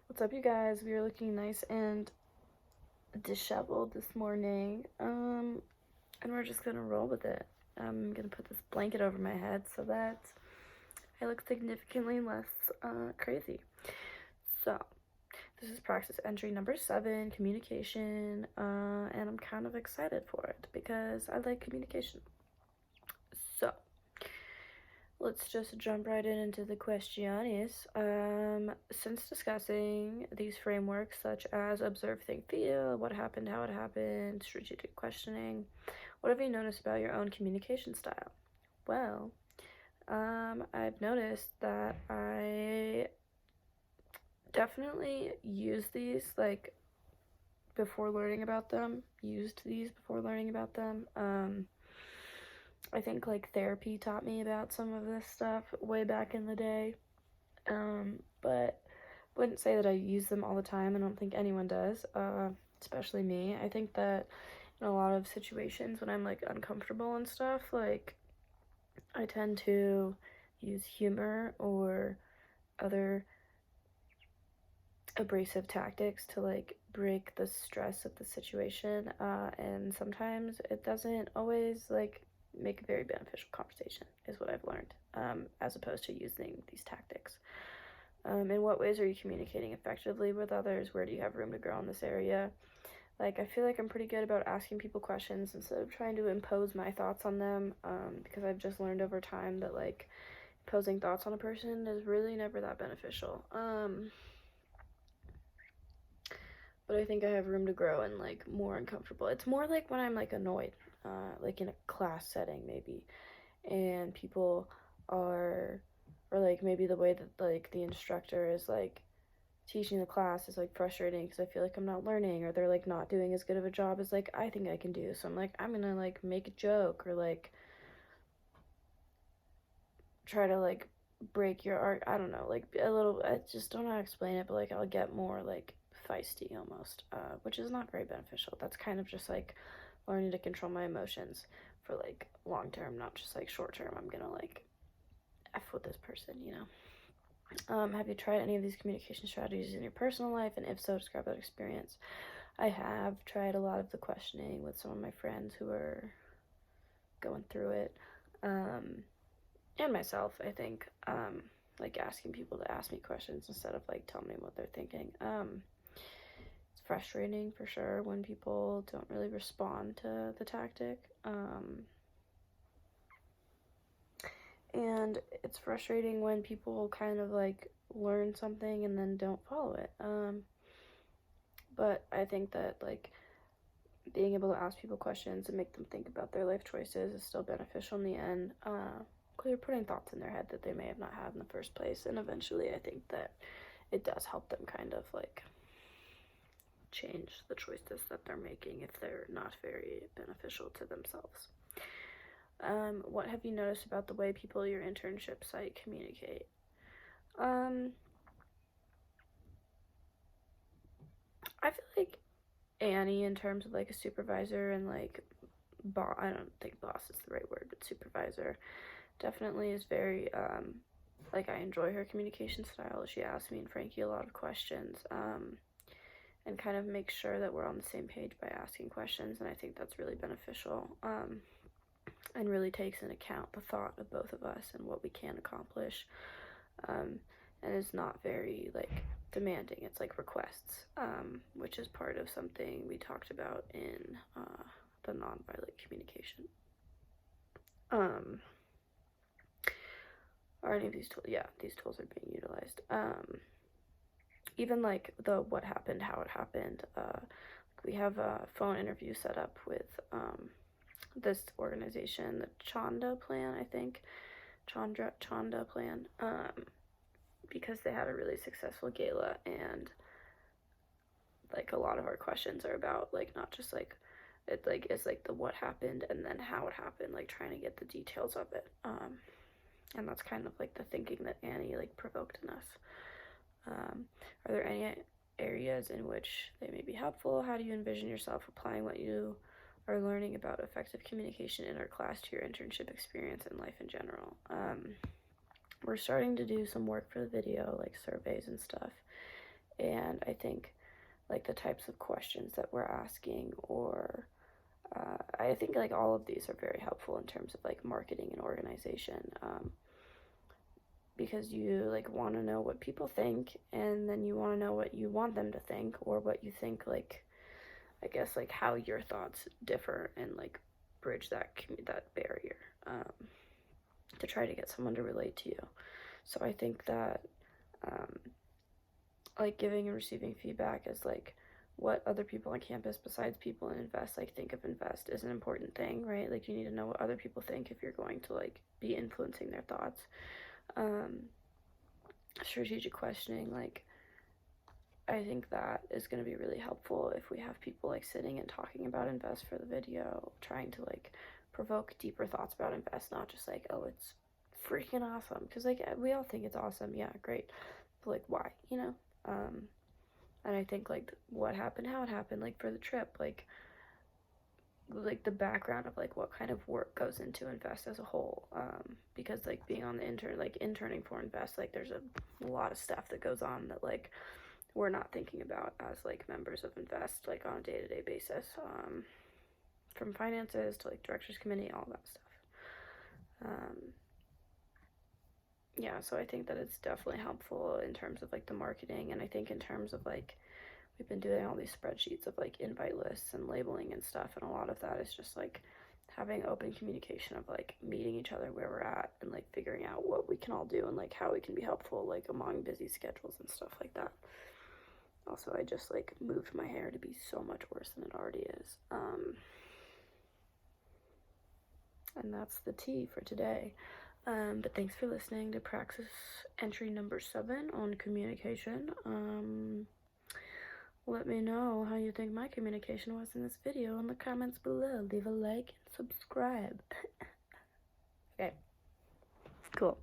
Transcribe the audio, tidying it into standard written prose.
What's up, you guys? We are looking nice and disheveled this morning. And we're just gonna roll with it. I'm gonna put this blanket over my head so that I look significantly less crazy. So, this is Praxis entry number 7, communication, and I'm kind of excited for it because I like communication. So, let's just jump right into the questions. Since discussing these frameworks such as observe, think, feel, what happened, how it happened, strategic questioning, what have you noticed about your own communication style? Well, I've noticed that I definitely use these before learning about them, used these before learning about them. I think therapy taught me about some of this stuff way back in the day. But wouldn't say that I use them all the time. I don't think anyone does, especially me. I think that in a lot of situations when I'm uncomfortable and stuff, I tend to use humor or other abrasive tactics to break the stress of the situation. And sometimes it doesn't always make a very beneficial conversation, is what I've learned, as opposed to using these tactics. In what ways are you communicating effectively with others? Where do you have room to grow in this area? I feel like I'm pretty good about asking people questions instead of trying to impose my thoughts on them, because I've just learned over time that imposing thoughts on a person is really never that beneficial. But I think I have room to grow and more uncomfortable. It's more when I'm annoyed, in a class setting maybe, and people are, or maybe the way that the instructor is teaching the class is frustrating because I feel like I'm not learning, or they're not doing as good of a job as I think I can do. So I'm gonna make a joke or try to break your art. I don't know, a little. I just don't know how to explain it, but I'll get more feisty almost, which is not very beneficial. That's kind of just learning to control my emotions for long term, not just short term. I'm gonna f with this person, you know. Have you tried any of these communication strategies in your personal life? And if so, describe that experience. I have tried a lot of the questioning with some of my friends who are going through it, and myself, I think, asking people to ask me questions instead of tell me what they're thinking. It's frustrating for sure when people don't really respond to the tactic. And it's frustrating when people kind of learn something and then don't follow it. But I think that being able to ask people questions and make them think about their life choices is still beneficial in the end. Because you're putting thoughts in their head that they may have not had in the first place, and eventually I think that it does help them kind of change the choices that they're making if they're not very beneficial to themselves. What have you noticed about the way people at your internship site communicate? I feel like Annie, in terms of a supervisor and I don't think boss is the right word, but supervisor, definitely is very, I enjoy her communication style. She asks me and Frankie a lot of questions, and kind of makes sure that we're on the same page by asking questions, and I think that's really beneficial, and really takes into account the thought of both of us and what we can accomplish, and is not very demanding. It's requests, which is part of something we talked about in the nonviolent communication. Are any of these tools? Yeah, these tools are being utilized. Even the what happened, how it happened. We have a phone interview set up with this organization, the Chanda Plan, I think. Chanda Plan. Because they had a really successful gala, and a lot of our questions are about not just it is the what happened and then how it happened, trying to get the details of it, and that's kind of the thinking that Annie provoked in us. Are there any areas in which they may be helpful? How do you envision yourself applying what you are learning about effective communication in our class to your internship experience and life in general? We're starting to do some work for the video, surveys and stuff, And I think like the types of questions that we're asking, or I think like all of these are very helpful in terms of like marketing and organization, because you like want to know what people think, and then you want to know what you want them to think, or what you think, like I guess like how your thoughts differ, and like bridge that barrier, to try to get someone to relate to you. So I think that um, like giving and receiving feedback is like what other people on campus besides people in Invest like think of Invest is an important thing, right? Like you need to know what other people think if you're going to like be influencing their thoughts. um Strategic questioning, like I think that is going to be really helpful if we have people like sitting and talking about Invest for the video, trying to like provoke deeper thoughts about Invest, not just like, oh, it's freaking awesome, because like we all think it's awesome, yeah, great, but like why, you know? And I think like what happened, how it happened, like for the trip, like the background of like what kind of work goes into Invest as a whole, because like being on the interning for Invest, like there's a lot of stuff that goes on that like we're not thinking about as like members of Invest like on a day-to-day basis, from finances to like directors committee, all that stuff. Yeah, so I think that it's definitely helpful in terms of like the marketing, and I think in terms of like we've been doing all these spreadsheets of like invite lists and labeling and stuff, and a lot of that is just like having open communication of like meeting each other where we're at, and like figuring out what we can all do and like how we can be helpful like among busy schedules and stuff like that. Also, I just like moved my hair to be so much worse than it already is. And that's the tea for today. But thanks for listening to Praxis entry number 7 on communication. Let me know how you think my communication was in this video in the comments below. Leave a like and subscribe. Okay, cool.